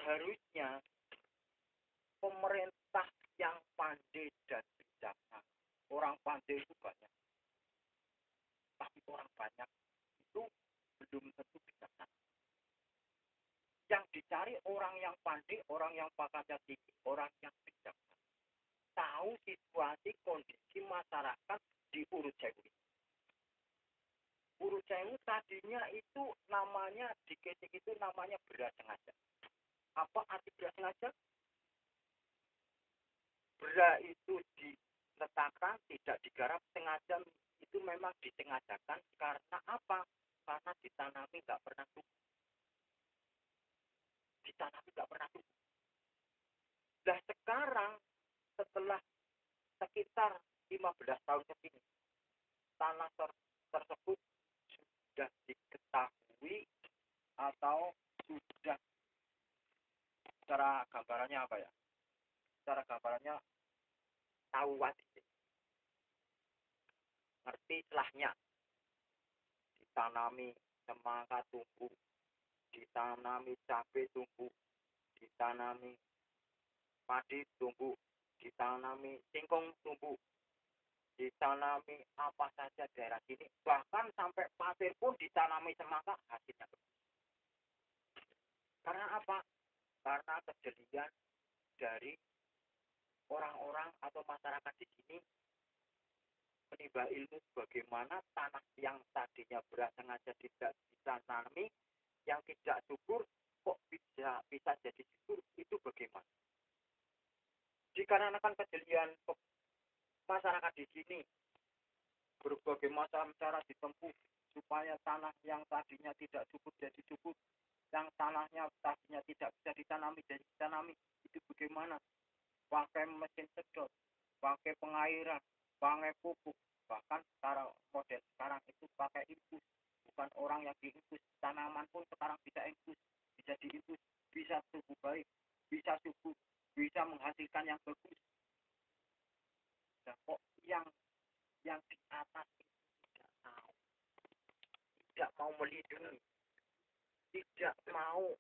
Seharusnya pemerintah yang pandai dan bijaksana. Orang pandai itu banyak, tapi orang banyak itu belum tentu bijaksana. Yang dicari orang yang pandai, orang yang pakatnya tinggi, orang yang bijaksana. Tahu situasi kondisi masyarakat di Urut Sewu. Urut Sewu tadinya itu namanya di Kesik itu namanya beras sengaja. Apa arti beras sengaja? Beras itu diletakkan tidak digarap sengaja, itu memang disengajakan karena apa? Karena ditanami nggak pernah tumbuh. Ditanami nggak pernah tumbuh. Nah sekarang setelah sekitar 15 tahun ke sini, tanah tersebut sudah diketahui atau sudah cara gambarannya apa ya? Cara gambarannya tahu wajib. Ngerti celahnya. Ditanami semangka tumbuh, ditanami cabai tumbuh, ditanami padi tumbuh, ditanami singkong tumbuh, ditanami apa saja daerah sini, bahkan sampai pasir pun ditanami semangka hasilnya. Karena apa? Karena kejelian dari orang-orang atau masyarakat di sini menimba ilmu bagaimana tanah yang tadinya beras sengaja tidak ditanami, yang tidak subur kok bisa jadi subur, itu bagaimana? Dikarenakan kejelian masyarakat di sini, berbagai macam cara ditempuh supaya tanah yang tadinya tidak subur jadi subur, yang tanahnya tadinya tidak bisa ditanami jadi ditanami, itu bagaimana? Pakai mesin sedot, pakai pengairan, pakai pupuk, bahkan secara model sekarang itu pakai infus, bukan orang yang diinfus, tanaman pun sekarang bisa infus, bisa diinfus, bisa tumbuh baik, bisa subur, bisa menghasilkan yang bagus. Nah, kok yang di atas itu tidak tahu, tidak mau melindungi, tidak mau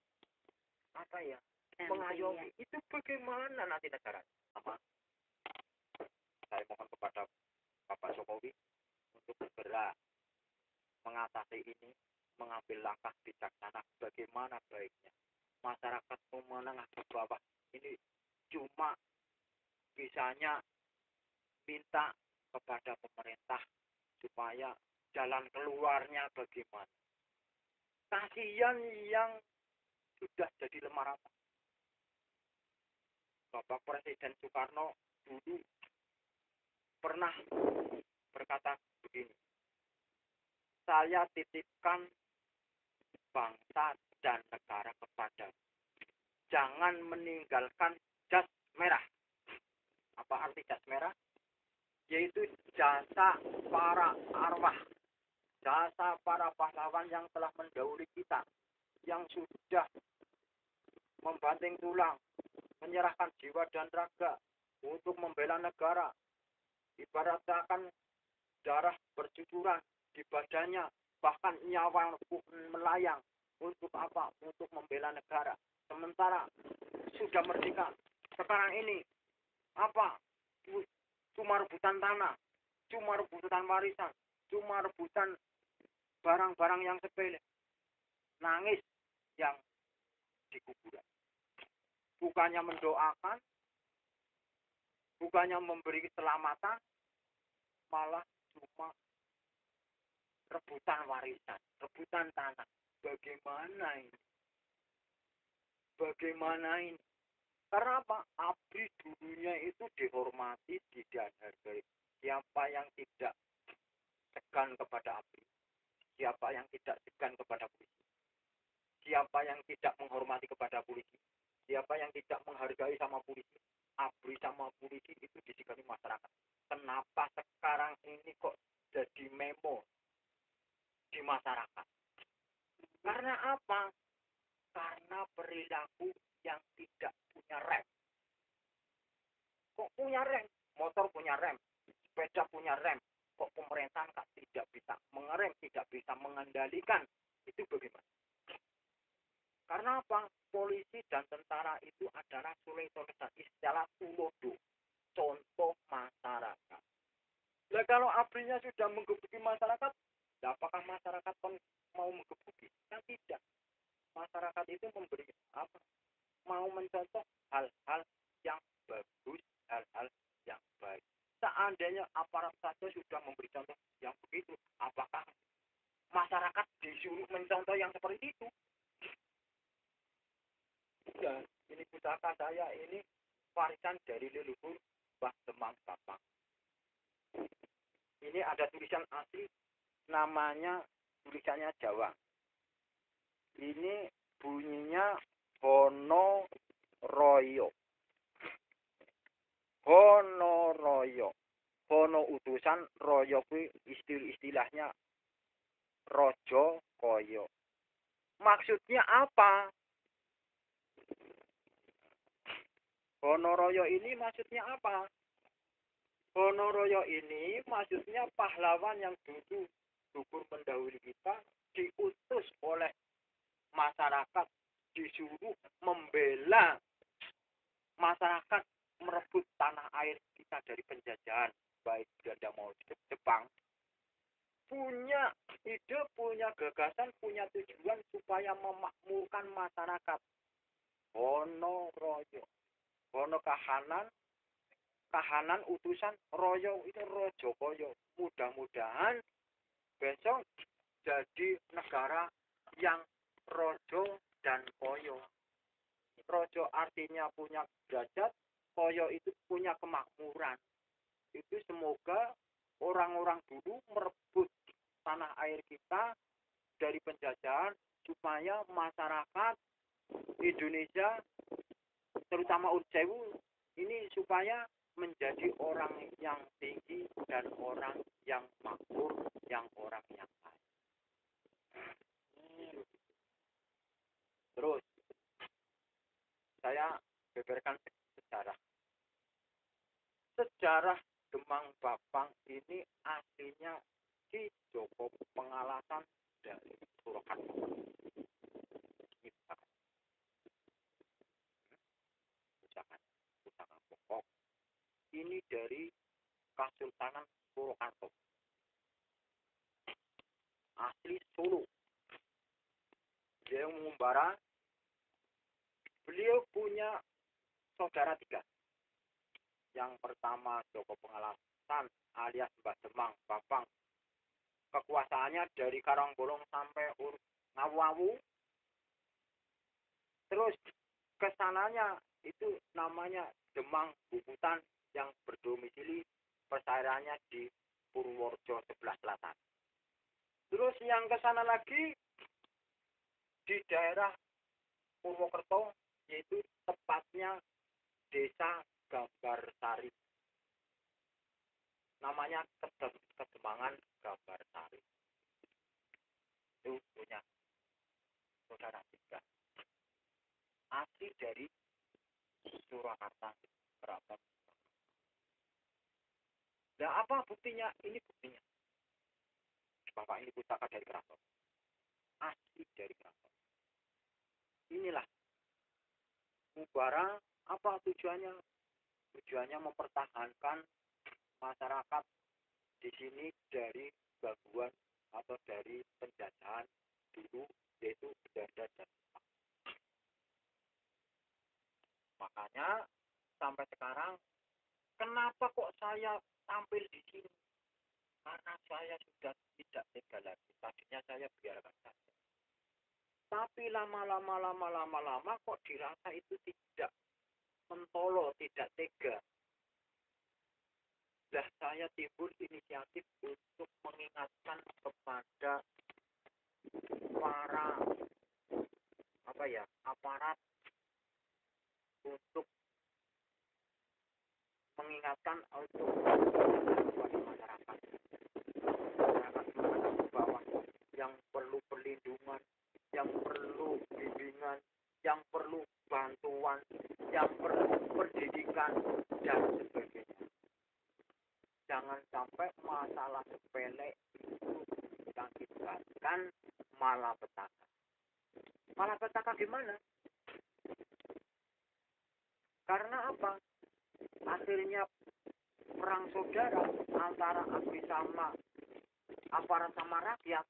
apa ya, mengayomi, itu bagaimana nanti negara? Sama saya mohon kepada Bapak Jokowi untuk segera mengatasi ini, mengambil langkah bijaksana bagaimana baiknya. Masyarakat menengah ke bawah ini cuma bisanya minta kepada pemerintah supaya jalan keluarnya bagaimana. Kasihan yang sudah jadi lemah rata. Bapak Presiden Soekarno dulu pernah berkata begini, saya titipkan bangsa dan negara kepada, jangan meninggalkan jas merah. Apa arti jas merah? Yaitu jasa para arwah, jasa para pahlawan yang telah mendahului kita, yang sudah membanting tulang, menyerahkan jiwa dan raga untuk membela negara. Ibaratkan darah bercucuran di badannya, bahkan nyawa melayang. Untuk apa? Untuk membela negara. Sementara sudah merdeka, sekarang ini apa? Cuma rebutan tanah, cuma rebutan warisan, cuma rebutan barang-barang yang sepele. Nangis yang di kuburan. Bukannya mendoakan, bukannya memberi keselamatan, malah cuma rebutan warisan, rebutan tanah. Bagaimana ini? Bagaimana ini? Karena apa? ABRI dulunya itu dihormati, dihargai. Siapa yang tidak segan kepada ABRI? Siapa yang tidak segan kepada polisi? Siapa yang tidak menghormati kepada polisi? Siapa yang tidak menghargai sama polisi? ABRI sama polisi itu disegani masyarakat. Kenapa sekarang ini kok jadi memo di masyarakat? Karena apa? Karena perilaku yang tidak punya rem. Kok punya rem? Motor punya rem, sepeda punya rem. Kok pemerintah tidak bisa mengerem, tidak bisa mengendalikan? Itu bagaimana? Karena apa? Polisi dan tentara itu adalah istilah tulodo, contoh masyarakat. Nah kalau abrinya sudah menggebuki masyarakat, apakah masyarakat mau menggebuki? Kan tidak. Masyarakat itu memberi apa? Mau mencontoh hal-hal yang bagus, hal-hal yang baik. Seandainya aparat saja sudah memberi contoh yang begitu, apakah masyarakat disuruh mencontoh yang seperti itu? Ya, ini pusaka saya, ini warisan dari leluhur Mbah Demang Bapang. Ini ada tulisan asli, namanya tulisannya Jawa. Ini bunyinya Hono Royo. Hono Royo. Hono utusan, Royo kuwi istilahnya Rojo Koyo. Maksudnya apa? Honoroyo ini maksudnya apa? Honoroyo ini maksudnya pahlawan yang dulu gugur mendahului kita, diutus oleh masyarakat, disuruh membela masyarakat merebut tanah air kita dari penjajahan, baik Belanda maupun Jepang. Punya ide, punya gagasan, punya tujuan supaya memakmurkan masyarakat. Honoroyo. Hono kahanan utusan, royo itu rojo koyo. Mudah-mudahan besok jadi negara yang rojo dan koyo. Rojo artinya punya derajat, koyo itu punya kemakmuran. Itu semoga orang-orang dulu merebut tanah air kita dari penjajahan supaya masyarakat Indonesia terutama Ursewu ini supaya menjadi orang yang tinggi dan orang yang makmur, yang orang yang baik. Terus saya beberkan sejarah. Sejarah Demang Bapang ini aslinya di Joko Pengalasan dari Surakarta. Pusaka pokok ini dari Kasultanan Purwokerto, asli Solo. Dia mengembara. Beliau punya saudara 3. Yang pertama Joko Pengalasan alias Mbah Demang Bapang. Kekuasaannya dari Karangbolong sampai Ngawu-Awu. Terus kesananya itu namanya Demang Bubutan yang berdomisili persairannya di Purworejo sebelah selatan. Terus yang kesana lagi di daerah Purwokerto, yaitu tepatnya Desa Gambar Sari. Namanya Kedemangan Gambar Sari. Itu punya saudara 3. Asli dari Surakarta. Kerabat. Nah apa buktinya? Ini buktinya. Bapak ini pusaka dari keraton. Asli dari keraton. Inilah Mubara, apa tujuannya? Tujuannya mempertahankan masyarakat di sini dari gangguan atau dari penjajahan dulu, yaitu Belanda dan Jepang. Makanya sampai sekarang, kenapa kok saya tampil di sini? Karena saya sudah tidak tega lagi. Tadinya saya biarkan saja. Tapi lama-lama kok dirasa itu tidak mentolo, tidak tega. Nah, saya timbul inisiatif untuk mengingatkan kepada para aparat untuk mengingatkan untuk kepada masyarakat menengah ke bawah yang perlu perlindungan, yang perlu bimbingan, yang perlu bantuan, yang perlu pendidikan dan sebagainya. Jangan sampai masalah sepele itu mengakibatkan malapetaka. Malah petaka gimana? Karena apa? Akhirnya perang saudara antara abdi sama aparat sama rakyat,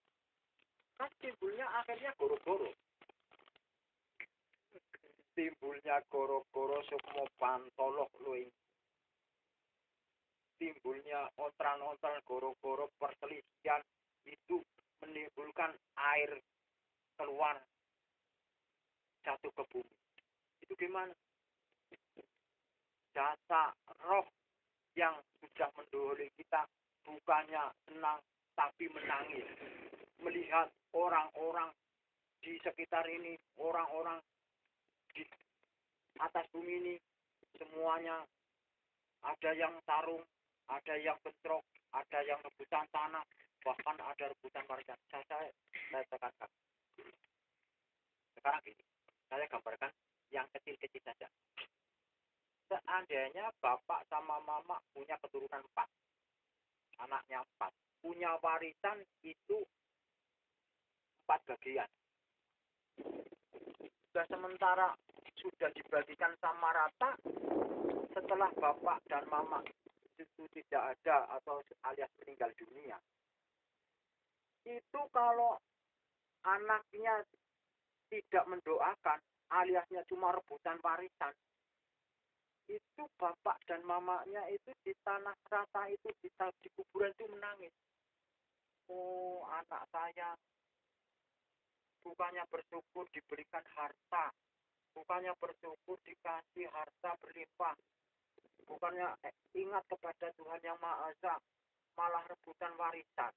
kan timbulnya akhirnya goro-goro. Timbulnya goro-goro sukmo pantolok luing. Timbulnya ontran-ontran goro-goro perselisihan itu menimbulkan air keluar jatuh ke bumi. Itu gimana? Jasa roh yang sudah mendahului kita bukannya senang tapi menangis melihat orang-orang di sekitar ini, orang-orang di atas bumi ini semuanya ada yang tarung, ada yang bentrok, ada yang rebutan tanah, bahkan ada rebutan warisan. Saya tekankan. Sekarang gini, saya gambarkan yang kecil-kecil saja. Seandainya bapak sama mama punya keturunan 4, anaknya 4, punya warisan itu 4 bagian. Sementara sudah dibagikan sama rata, setelah bapak dan mama itu tidak ada atau alias meninggal dunia, itu kalau anaknya tidak mendoakan aliasnya cuma rebutan warisan, itu bapak dan mamanya itu di tanah rata itu di kuburan itu menangis. Oh, anak saya bukannya bersyukur diberikan harta, bukannya bersyukur dikasih harta berlimpah, bukannya ingat kepada Tuhan Yang Maha Esa, malah rebutan warisan.